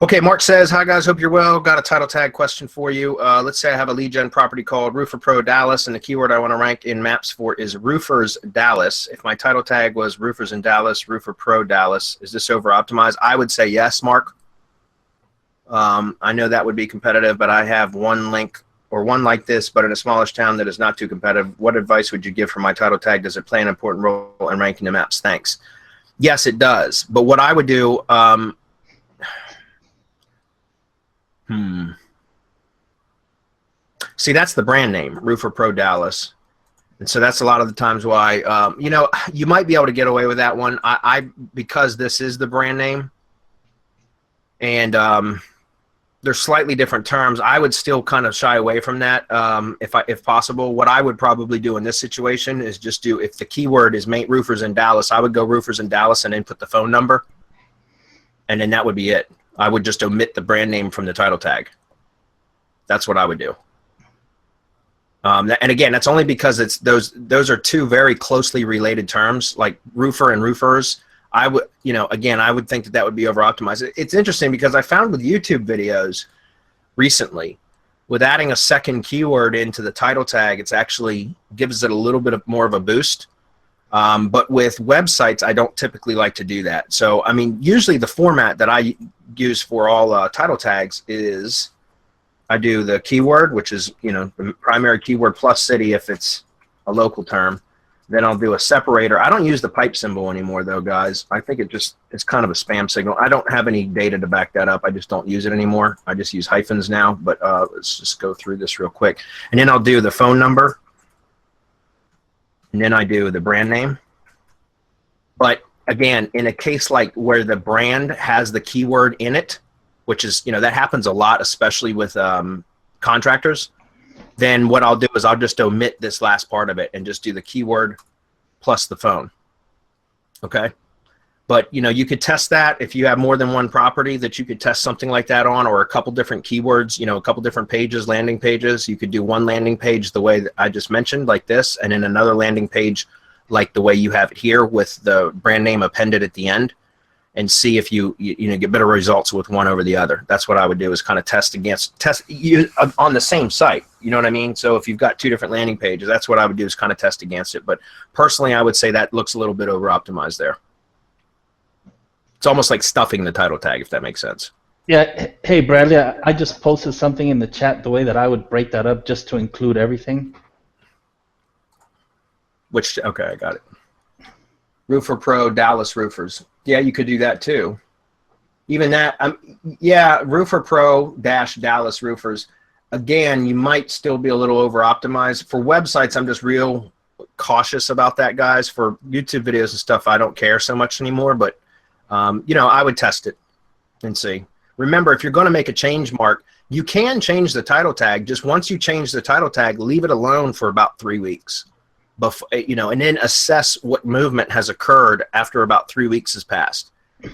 Okay, Mark says, hi guys, hope you're well. Got a title tag question for you. Let's say I have a lead gen property called Roofer Pro Dallas, and the keyword I want to rank in maps for is Roofers Dallas. If my title tag was Roofers in Dallas, Roofer Pro Dallas, is this over optimized? I would say yes, Mark. I know that would be competitive, but I have one link or one like this, but in a smallish town that is not too competitive. What advice would you give for my title tag? Does it play an important role in ranking the maps? Thanks. Yes, it does. But what I would do, see, that's the brand name, Roofer Pro Dallas. And so that's a lot of the times why, you know, you might be able to get away with that one. Because this is the brand name and there's slightly different terms, I would still kind of shy away from that if possible. What I would probably do in this situation is just do, if the keyword is roofers in Dallas, I would go roofers in Dallas and then put the phone number. And then that would be it. I would just omit the brand name from the title tag. That's what I would do. And again, that's only because it's those are two very closely related terms, like roofer and roofers. I would, you know, again, I would think that that would be over optimized. It's interesting because I found with YouTube videos recently, with adding a second keyword into the title tag, it's actually gives it a little bit of more of a boost. But with websites, I don't typically like to do that. So, I mean, usually the format that I use for all title tags is I do the keyword, which is, you know, the primary keyword plus city if it's a local term. Then I'll do a separator. I don't use the pipe symbol anymore, though, guys. I think it's kind of a spam signal. I don't have any data to back that up. I just don't use it anymore. I just use hyphens now. But let's just go through this real quick. And then I'll do the phone number. And then I do the brand name. But again, in a case like where the brand has the keyword in it, which is, you know, that happens a lot, especially with contractors, then what I'll do is I'll just omit this last part of it and just do the keyword plus the phone. Okay. But, you know, you could test that if you have more than one property that you could test something like that on, or a couple different keywords, you know, a couple different pages, landing pages. You could do one landing page the way that I just mentioned, like this, and then another landing page like the way you have it here with the brand name appended at the end, and see if you know, get better results with one over the other. That's what I would do, is kind of test you on the same site. You know what I mean? So if you've got two different landing pages, that's what I would do, is kind of test against it. But personally, I would say that looks a little bit over optimized there. It's almost like stuffing the title tag, if that makes sense. Yeah. Hey, Bradley, I just posted something in the chat, the way that I would break that up just to include everything. Okay, I got it. Roofer Pro Dallas Roofers. Yeah, you could do that too. Even that, yeah, Roofer Pro Dallas Roofers. Again, you might still be a little over optimized. For websites, I'm just real cautious about that, guys. For YouTube videos and stuff, I don't care so much anymore, but you know, I would test it and see. Remember, if you're going to make a change, Mark, you can change the title tag. Just once you change the title tag, leave it alone for about 3 weeks. Before, you know, and then assess what movement has occurred after about 3 weeks has passed,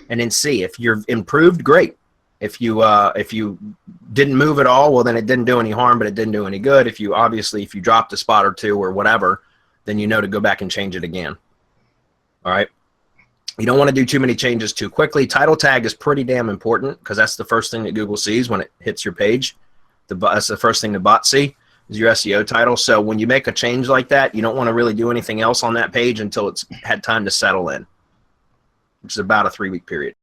and then see if you're improved. Great. If you didn't move at all, well, then it didn't do any harm, but it didn't do any good. If you dropped a spot or two or whatever, then you know to go back and change it again. All right. You don't want to do too many changes too quickly. Title tag is pretty damn important because that's the first thing that Google sees when it hits your page. That's the first thing the bots see is your SEO title. So when you make a change like that, you don't want to really do anything else on that page until it's had time to settle in, which is about a 3-week period.